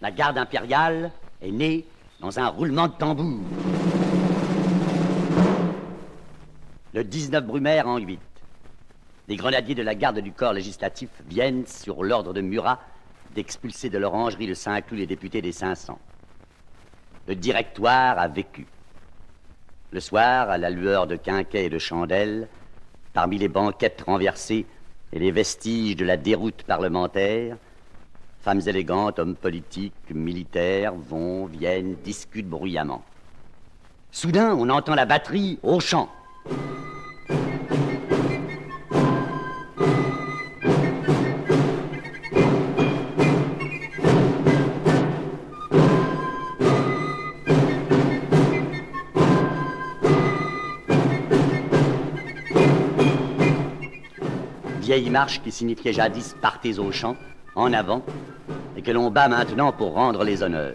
La garde impériale est née dans un roulement de tambour. Le 19 Brumaire en 8, les grenadiers de la garde du corps législatif viennent, sur l'ordre de Murat, d'expulser de l'orangerie de Saint-Cloud les députés des 500. Le directoire a vécu. Le soir, à la lueur de quinquets et de chandelles, parmi les banquettes renversées et les vestiges de la déroute parlementaire, femmes élégantes, hommes politiques, militaires vont, viennent, discutent bruyamment. Soudain, on entend la batterie au chant. Vieille marche qui signifiait jadis « partez au champ », en avant, et que l'on bat maintenant pour rendre les honneurs.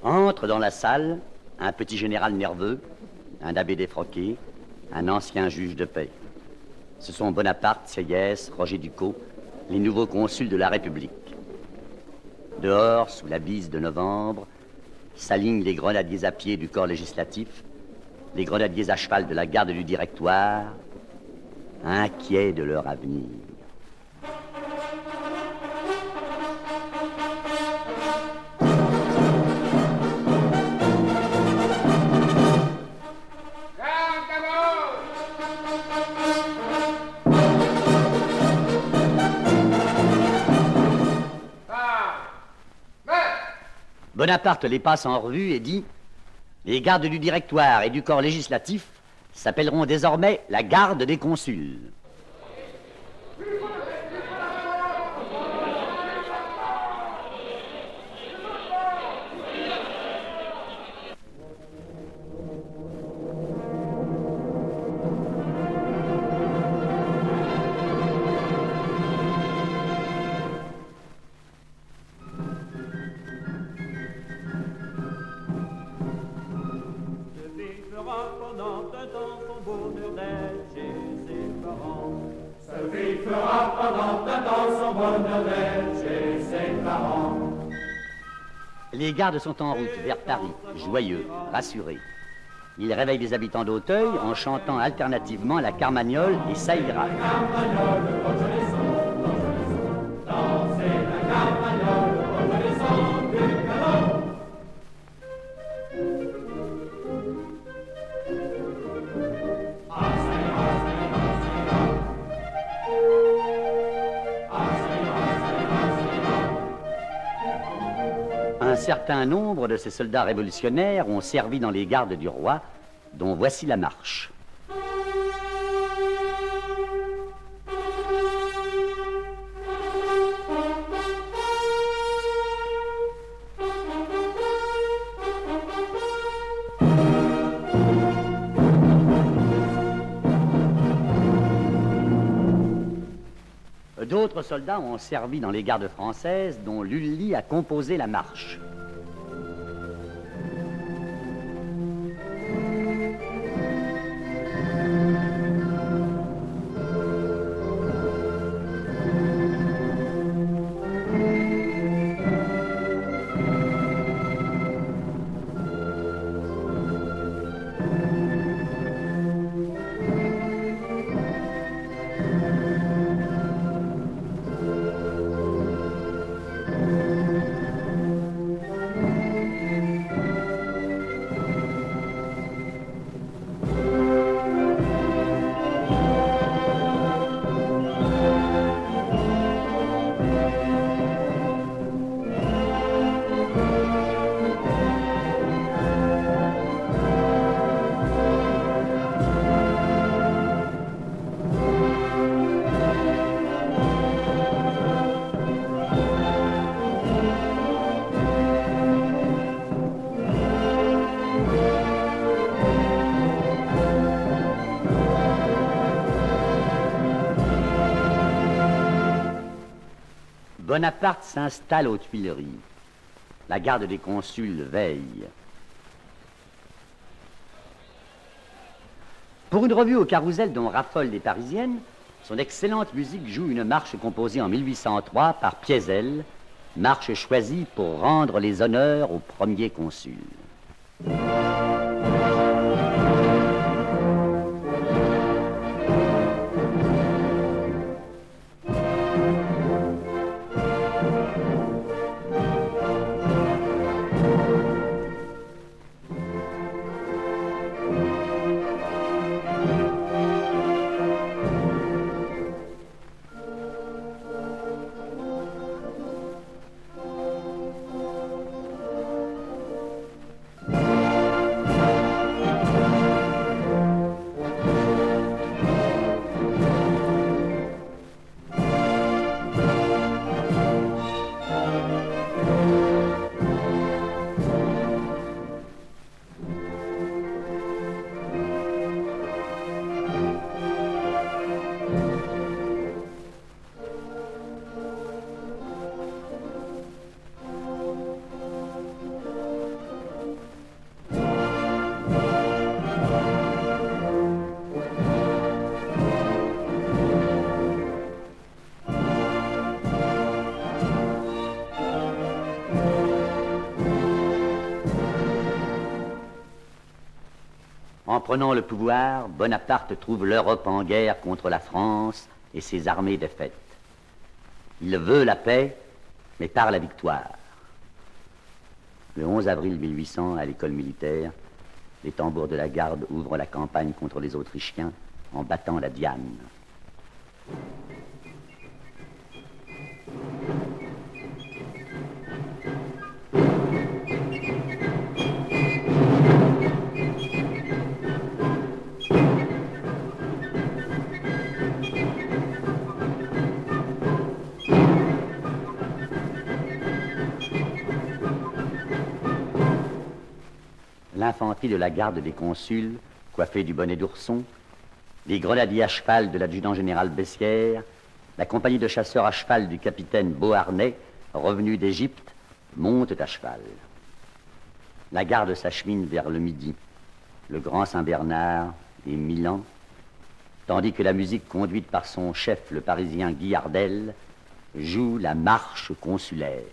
Entre dans la salle un petit général nerveux, un abbé défroqué, un ancien juge de paix. Ce sont Bonaparte, Sieyès, Roger Ducos, les nouveaux consuls de la République. Dehors, sous la bise de novembre, s'alignent les grenadiers à pied du corps législatif, les grenadiers à cheval de la garde du directoire, inquiets de leur avenir. Bonaparte les passe en revue et dit « Les gardes du directoire et du corps législatif s'appelleront désormais la garde des consuls. » Les gardes sont en route vers Paris, joyeux, rassurés. Ils réveillent les habitants d'Auteuil en chantant alternativement la Carmagnole et Ça ira. Un certain nombre de ces soldats révolutionnaires ont servi dans les gardes du roi, dont voici la marche. D'autres soldats ont servi dans les gardes françaises, dont Lully a composé la marche. Bonaparte s'installe aux Tuileries. La garde des consuls veille. Pour une revue au Carrousel dont raffolent les Parisiennes, son excellente musique joue une marche composée en 1803 par Piézel, marche choisie pour rendre les honneurs au premier consul. En prenant le pouvoir, Bonaparte trouve l'Europe en guerre contre la France et ses armées défaites. Il veut la paix, mais par la victoire. Le 11 avril 1800, à l'école militaire, les tambours de la garde ouvrent la campagne contre les Autrichiens en battant la Diane. L'infanterie de la garde des consuls, coiffée du bonnet d'ourson, les grenadiers à cheval de l'adjudant général Bessières, la compagnie de chasseurs à cheval du capitaine Beauharnais, revenu d'Égypte, montent à cheval. La garde s'achemine vers le midi, le Grand Saint-Bernard et Milan, tandis que la musique conduite par son chef, le Parisien Guillardel, joue la marche consulaire.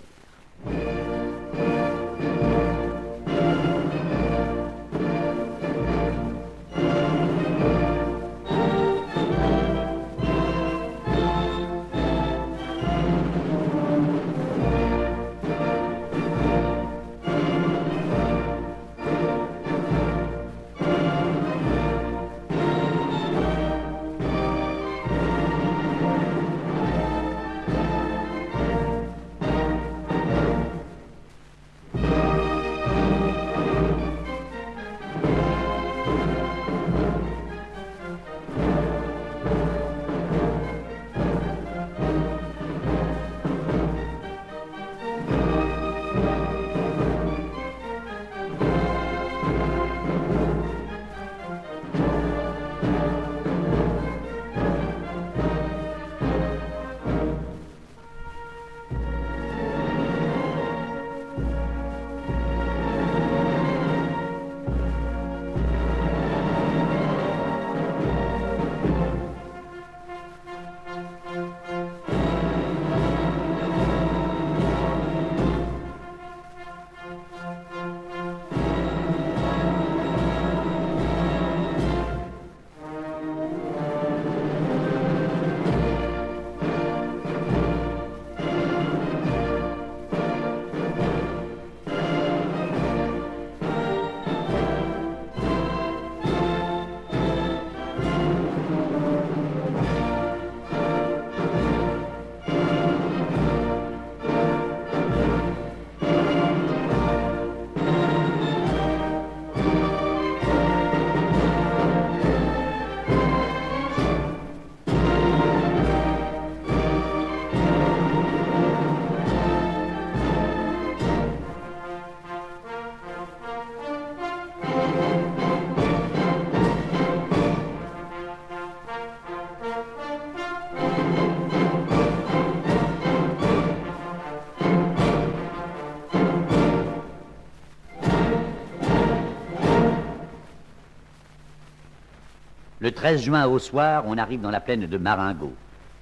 Le 13 juin au soir, on arrive dans la plaine de Marengo.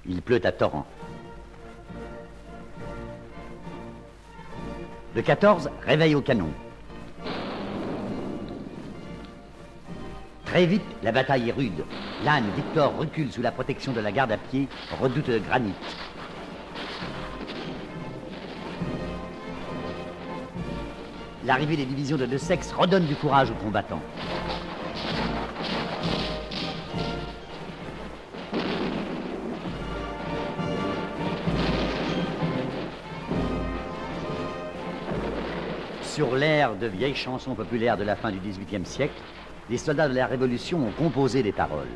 Il pleut à torrent. Le 14, réveil au canon. Très vite, la bataille est rude. L'âne Victor recule sous la protection de la garde à pied, redoute de granit. L'arrivée des divisions de Desaix redonne du courage aux combattants. Sur l'air de vieilles chansons populaires de la fin du XVIIIe siècle, les soldats de la Révolution ont composé des paroles.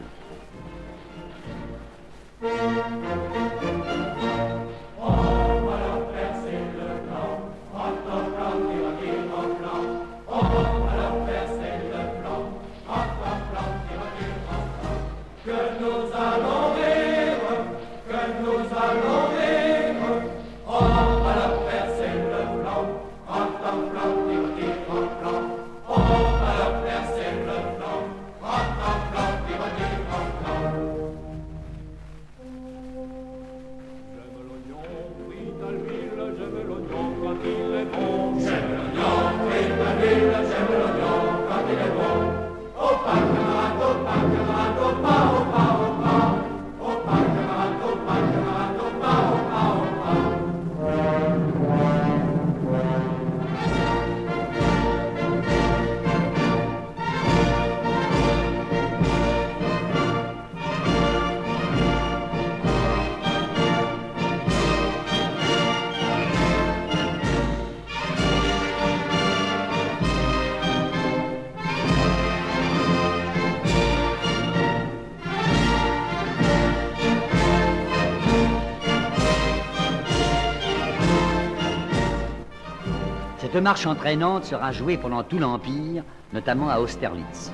Cette marche entraînante sera jouée pendant tout l'Empire, notamment à Austerlitz.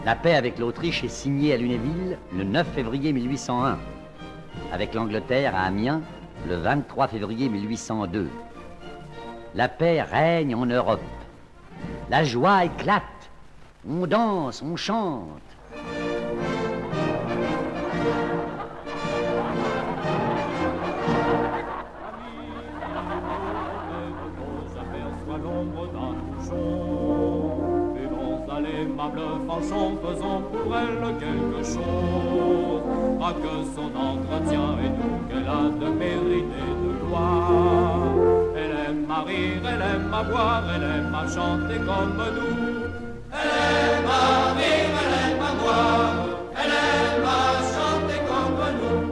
La paix avec l'Autriche est signée à Lunéville le 9 février 1801, avec l'Angleterre à Amiens le 23 février 1802. La paix règne en Europe. La joie éclate. On danse, on chante. Faisons pour elle quelque chose, pas que son entretien et tout qu'elle a de mérite et de gloire. Elle aime à rire, elle aime à boire, elle aime à chanter comme nous. Elle aime à rire, elle aime à boire, elle aime à chanter comme nous.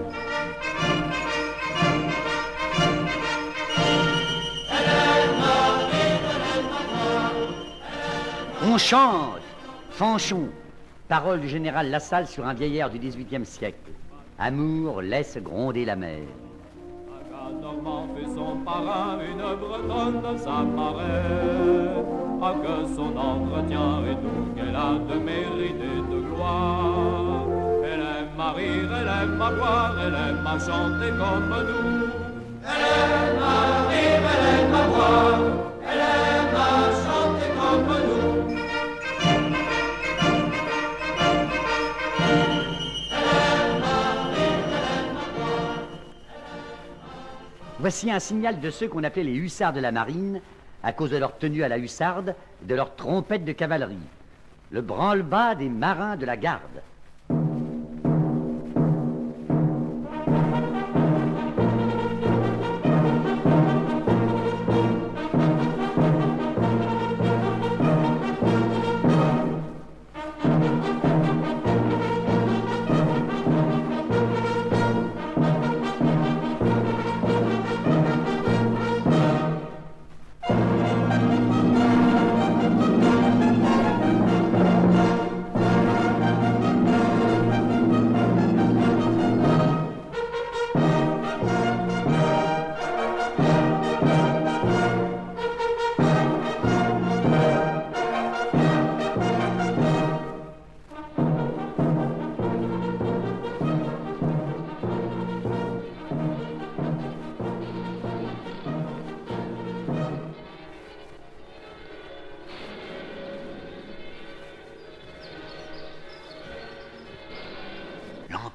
Elle aime à rire, elle aime à boire. On chante. Fanchon, parole du général Lassalle sur un vieillard du XVIIIe siècle. Amour laisse gronder la mer. Un Normand fait son parrain, une Bretonne de sa marraine. Ah, que son entretien et tout qu'elle a de mérite et de gloire. Elle aime à rire, elle aime à boire, elle aime à chanter comme nous. Elle aime à rire, elle aime à boire, elle aime à chanter comme nous. Voici un signal de ceux qu'on appelait les hussards de la marine, à cause de leur tenue à la hussarde et de leur trompette de cavalerie. Le branle-bas des marins de la garde.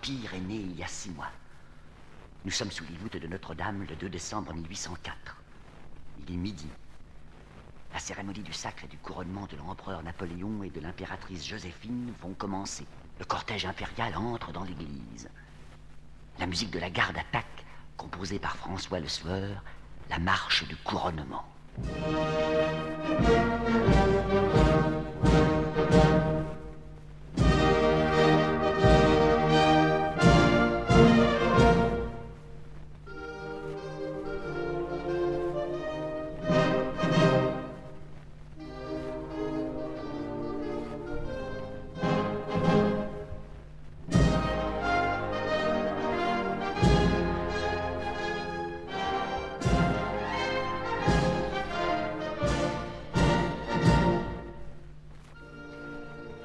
l'Empire est né il y a 6 mois. Nous sommes sous les voûtes de Notre-Dame le 2 décembre 1804. Il est midi. La cérémonie du sacre et du couronnement de l'empereur Napoléon et de l'impératrice Joséphine vont commencer. Le cortège impérial entre dans l'église. La musique de la garde attaque, composée par François Le Sueur, la marche du couronnement.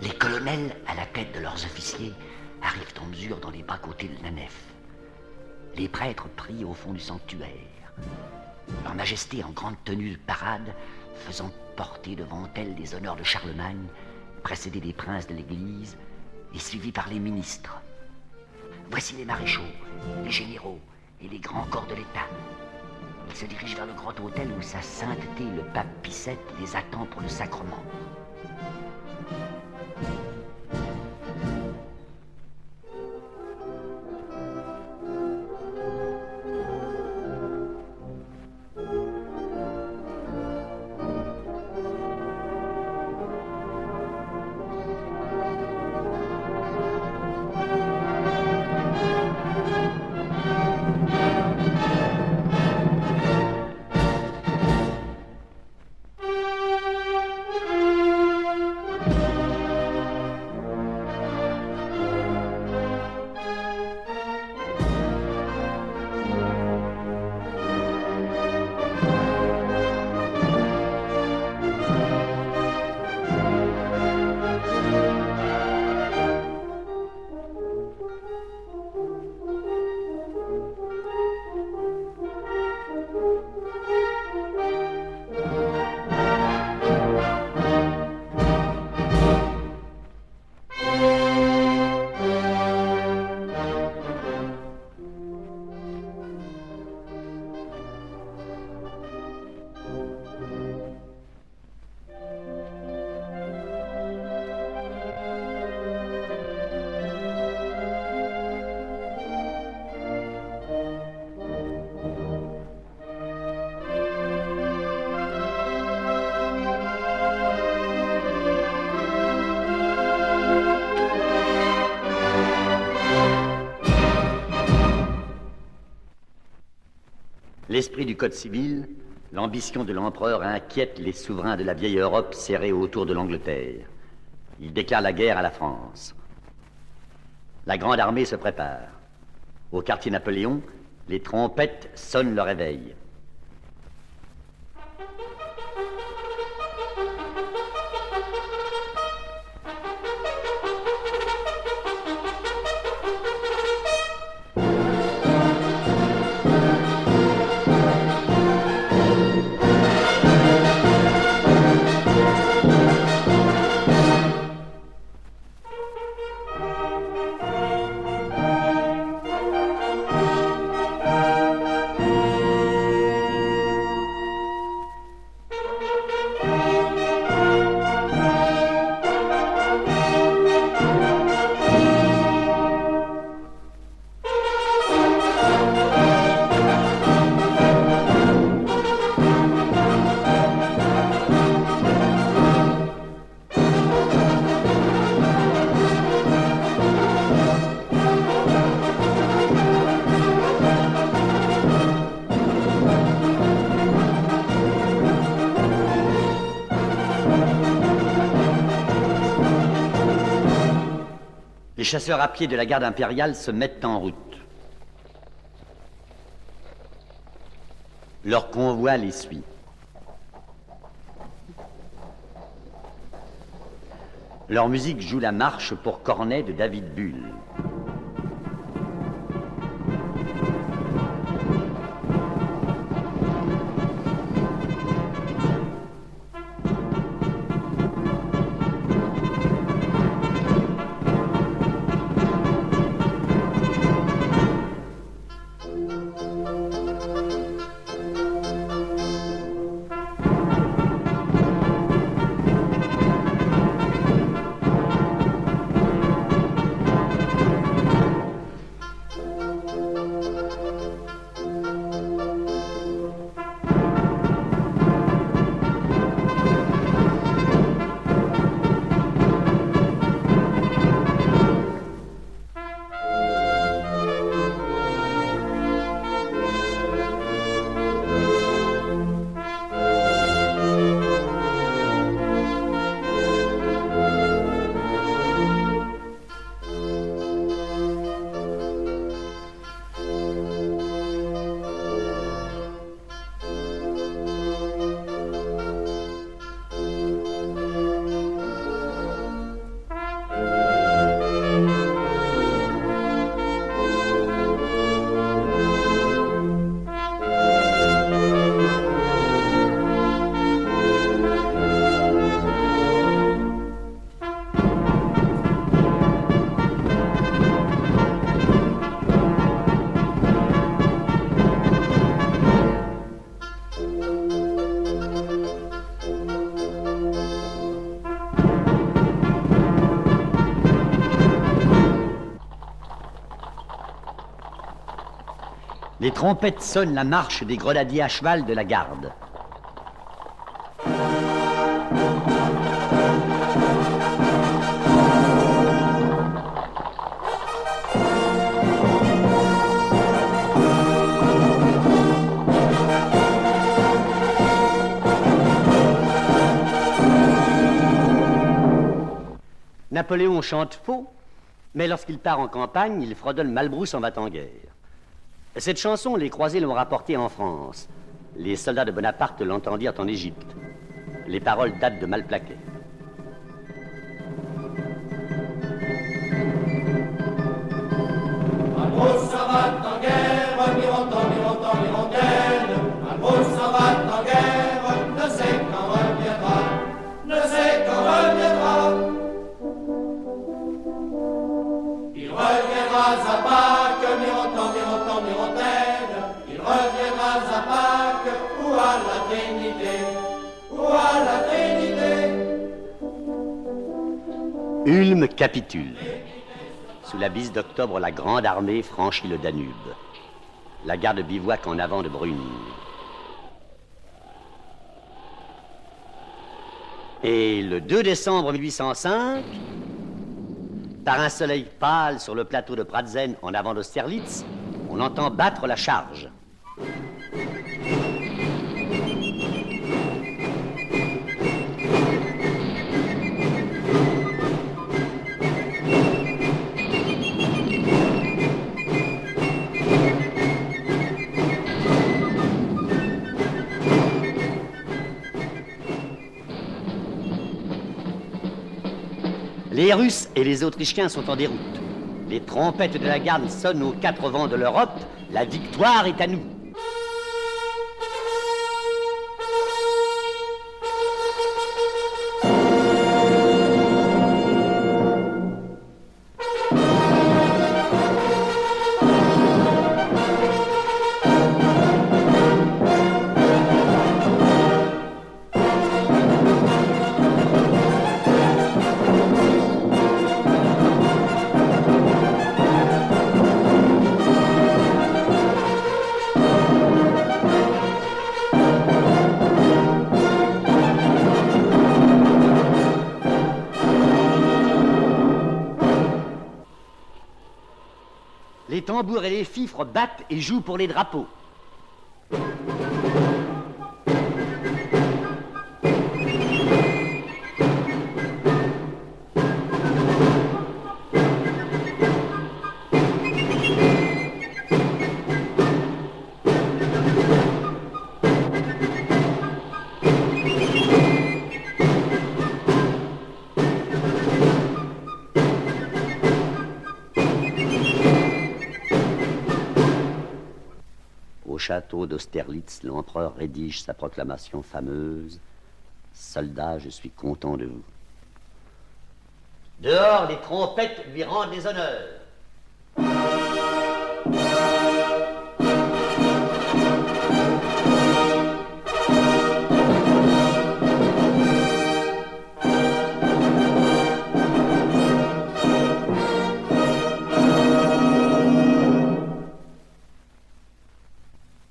Les colonels, à la tête de leurs officiers, arrivent en mesure dans les bas-côtés de la nef. Les prêtres prient au fond du sanctuaire. Leur Majesté, en grande tenue de parade, faisant porter devant elle les honneurs de Charlemagne, précédés des princes de l'Église et suivis par les ministres. Voici les maréchaux, les généraux et les grands corps de l'État. Ils se dirigent vers le grand hôtel où sa sainteté, le pape Pie VII, les attend pour le sacrement. L'esprit du Code civil, l'ambition de l'empereur inquiète les souverains de la vieille Europe serrés autour de l'Angleterre. Il déclare la guerre à la France. La grande armée se prépare. Au quartier Napoléon, les trompettes sonnent le réveil. Les chasseurs à pied de la garde impériale se mettent en route. Leur convoi les suit. Leur musique joue la marche pour cornet de David Bull. Les trompettes sonnent la marche des grenadiers à cheval de la garde. Napoléon chante faux, mais lorsqu'il part en campagne, il fredonne Malbrousse en va-t-en-guerre. Cette chanson, les croisés l'ont rapportée en France. Les soldats de Bonaparte l'entendirent en Égypte. Les paroles datent de Malplaquet. Malbrousse en va-t-en-guerre, mirontant, mirontant, mirondelle. Malbrousse en va-t-en-guerre, ne sait quand reviendra, ne sait quand reviendra. Il reviendra à Pâques, mirontant, mirontant, mirondelle. Il reviendra à Pâques, ou à la Trinité, ou à la Trinité. Ulm capitule. Sous la bise d'octobre, la grande armée franchit le Danube. La garde bivouaque en avant de Brune. Et le 2 décembre 1805, par un soleil pâle sur le plateau de Pratzen en avant d'Austerlitz, on entend battre la charge. Les Russes et les Autrichiens sont en déroute. Les trompettes de la garde sonnent aux quatre vents de l'Europe. La victoire est à nous. Les tambours et les fifres battent et jouent pour les drapeaux. Au château d'Austerlitz, l'empereur rédige sa proclamation fameuse. Soldats, je suis content de vous. Dehors, les trompettes lui rendent les honneurs.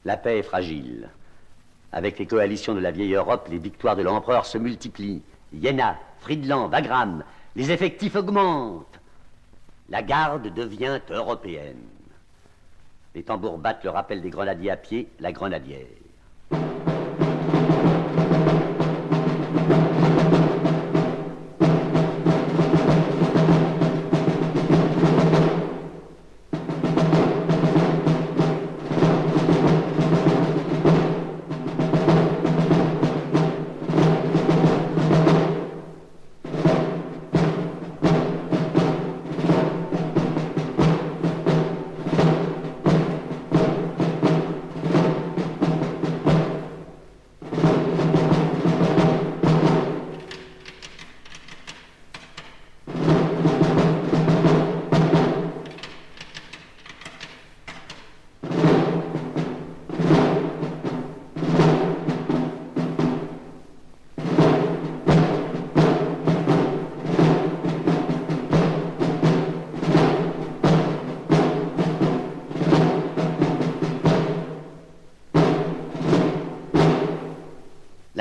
La paix est fragile. Avec les coalitions de la vieille Europe, les victoires de l'empereur se multiplient. Iéna, Friedland, Wagram, les effectifs augmentent. La garde devient européenne. Les tambours battent le rappel des grenadiers à pied, la grenadière.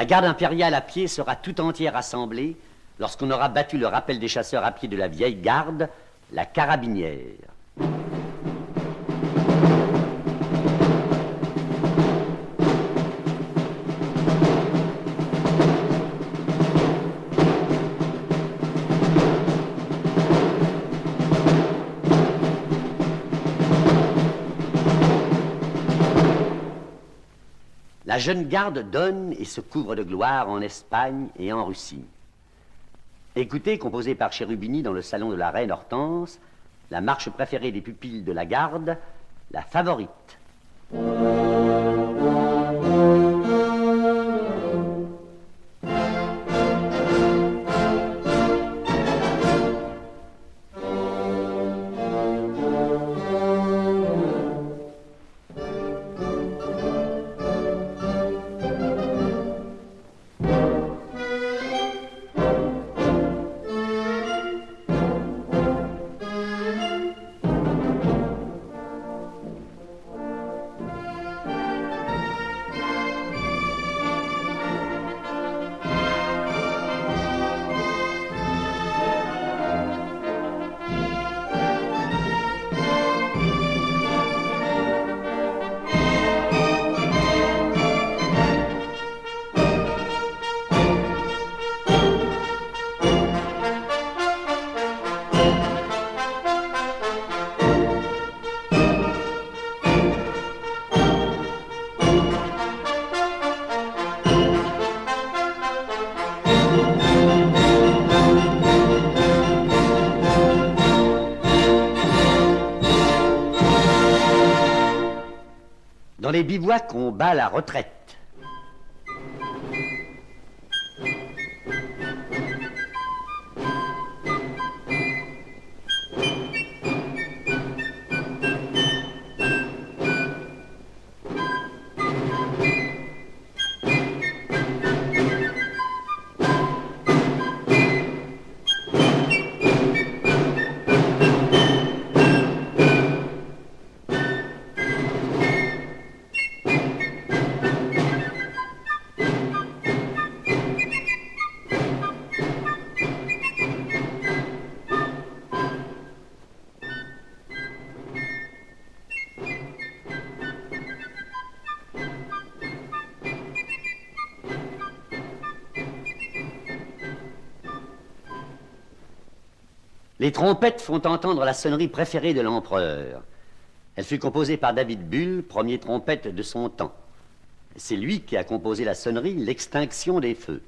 La garde impériale à pied sera tout entière assemblée lorsqu'on aura battu le rappel des chasseurs à pied de la vieille garde, la carabinière. La jeune garde donne et se couvre de gloire en Espagne et en Russie. Écoutez, composée par Cherubini dans le salon de la reine Hortense, la marche préférée des pupilles de la garde, la favorite. Dans les bivouacs, on bat la retraite. Les trompettes font entendre la sonnerie préférée de l'empereur. Elle fut composée par David Bull, premier trompette de son temps. C'est lui qui a composé la sonnerie L'extinction des feux.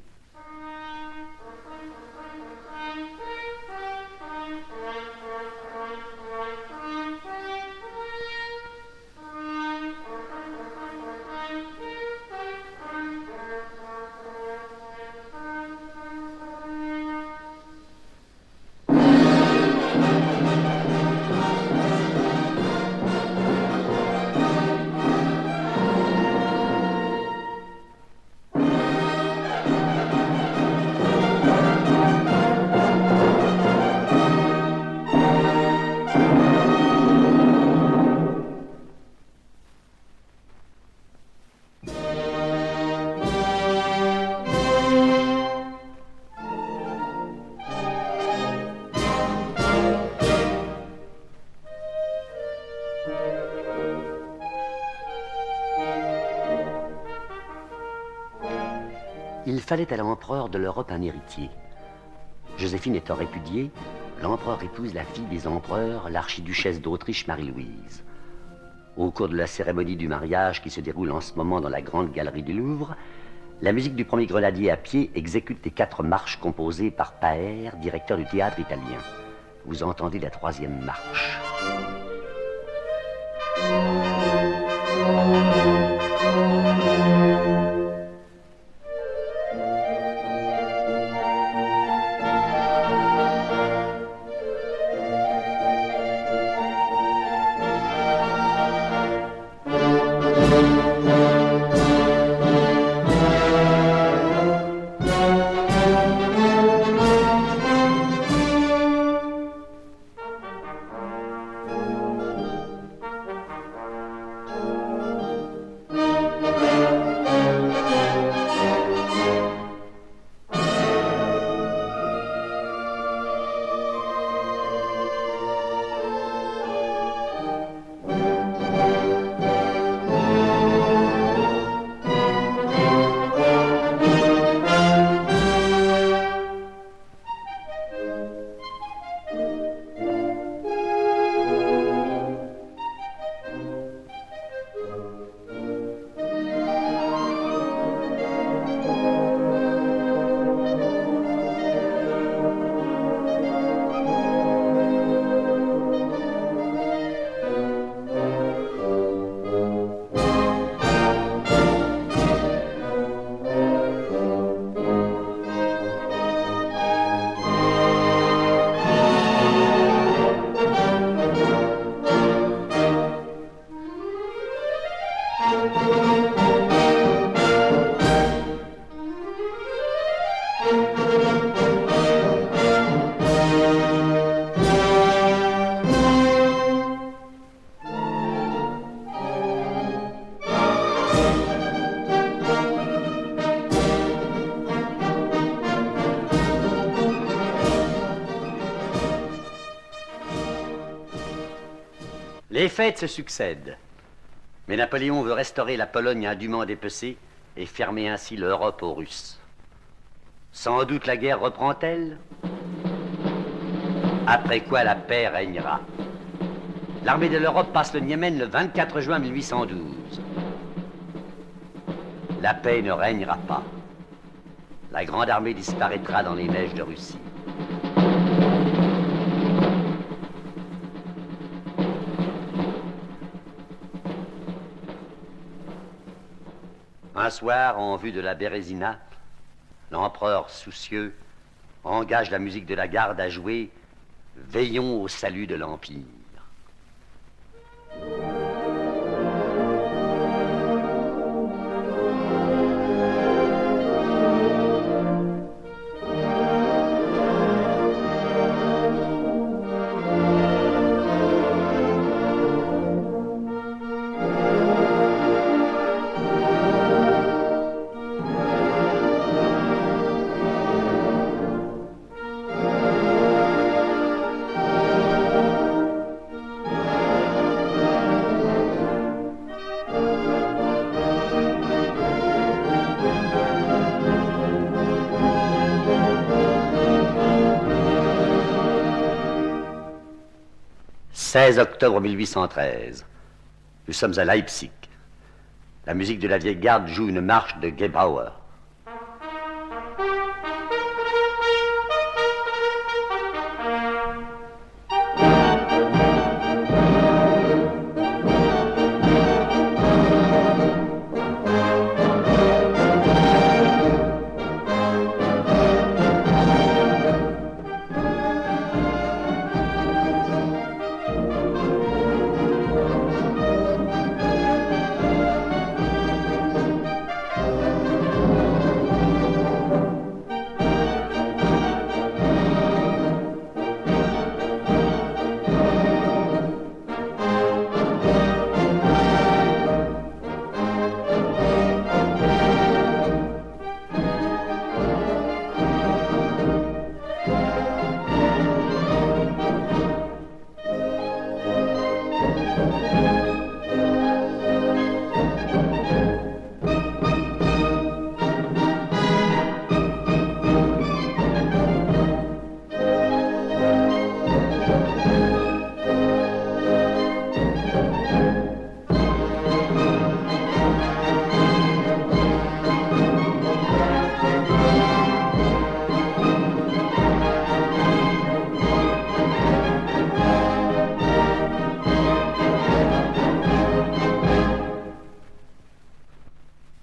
Il fallait à l'empereur de l'Europe un héritier. Joséphine étant répudiée, l'empereur épouse la fille des empereurs, l'archiduchesse d'Autriche Marie-Louise. Au cours de la cérémonie du mariage qui se déroule en ce moment dans la grande galerie du Louvre, la musique du premier grenadier à pied exécute les 4 marches composées par Paër, directeur du théâtre italien. Vous entendez la 3e marche. Les fêtes se succèdent. Mais Napoléon veut restaurer la Pologne indûment dépecée et fermer ainsi l'Europe aux Russes. Sans doute la guerre reprend-elle, après quoi la paix régnera. L'armée de l'Europe passe le Niémen le 24 juin 1812. La paix ne régnera pas. La grande armée disparaîtra dans les neiges de Russie. Un soir, en vue de la Bérésina, l'empereur soucieux engage la musique de la garde à jouer « Veillons au salut de l'Empire ». 16 octobre 1813. Nous sommes à Leipzig. La musique de la vieille garde joue une marche de Gebauer.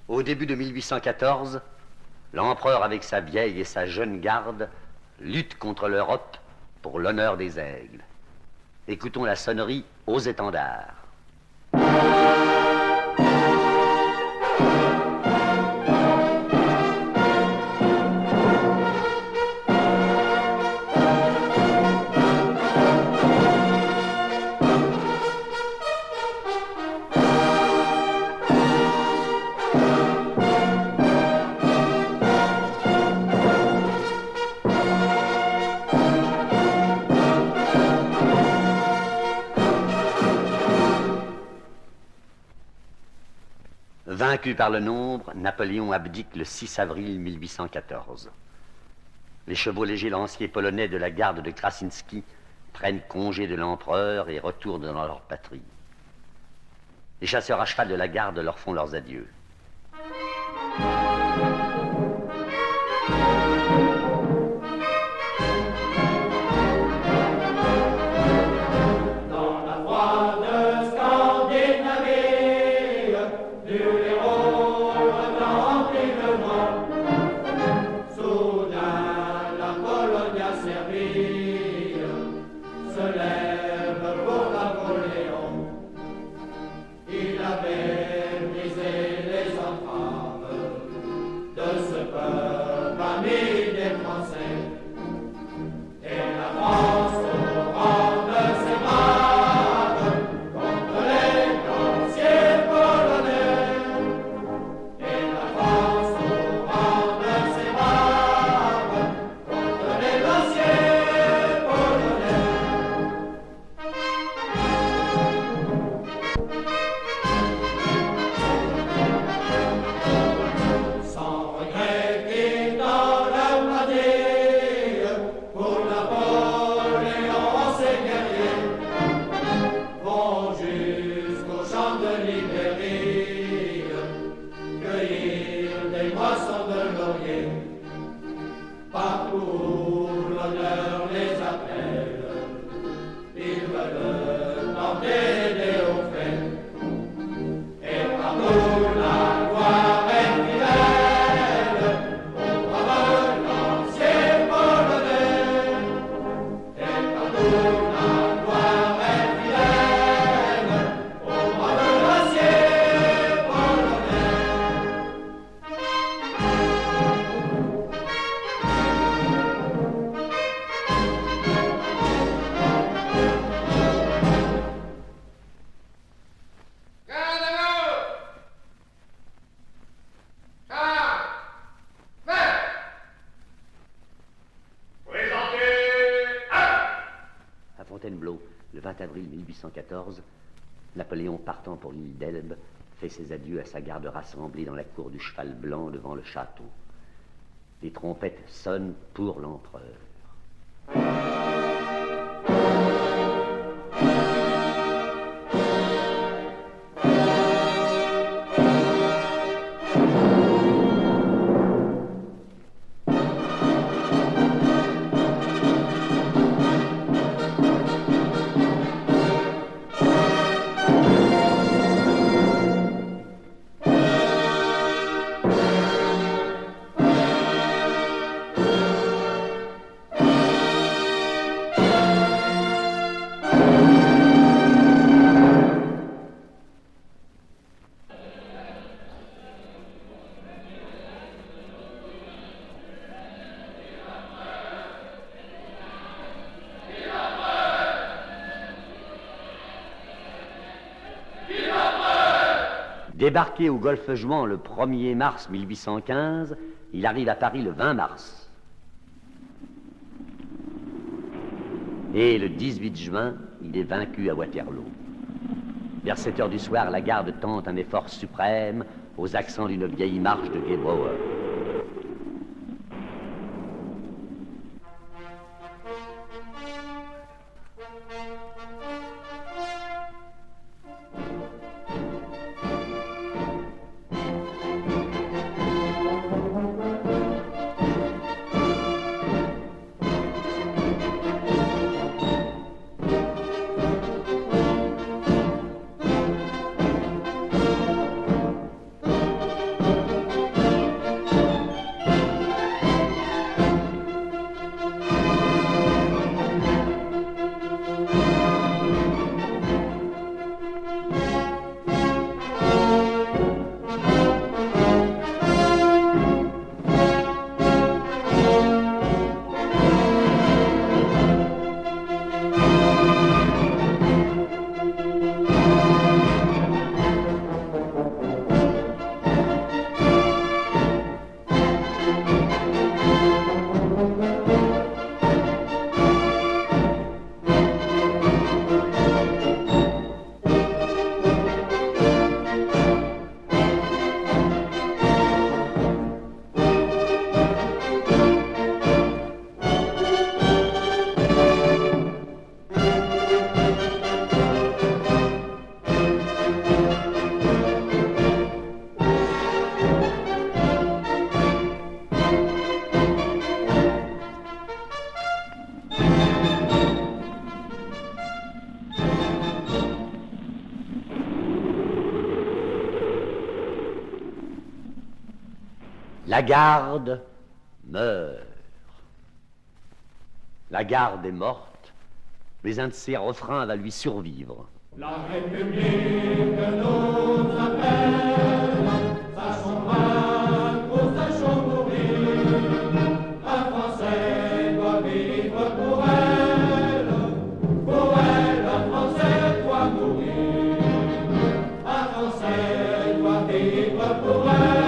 Au début de 1814, l'empereur avec sa vieille et sa jeune garde lutte contre l'Europe pour l'honneur des aigles. Écoutons la sonnerie aux étendards. Vaincu par le nombre, Napoléon abdique le 6 avril 1814. Les chevaux légers lanciers polonais de la garde de Krasinski prennent congé de l'empereur et retournent dans leur patrie. Les chasseurs à cheval de la garde leur font leurs adieux. Fontainebleau, le 20 avril 1814, Napoléon, partant pour l'île d'Elbe, fait ses adieux à sa garde rassemblée dans la cour du Cheval Blanc devant le château. Les trompettes sonnent pour l'empereur. Débarqué au golfe Juan le 1er mars 1815, il arrive à Paris le 20 mars. Et le 18 juin, il est vaincu à Waterloo. Vers 7 heures du soir, la garde tente un effort suprême aux accents d'une vieille marche de Gebauer. La garde meurt. La garde est morte, mais un de ses refrains va lui survivre. La République nous appelle, sachons vaincre, sachons mourir. Un Français doit vivre pour elle, un Français doit mourir. Un Français doit vivre pour elle.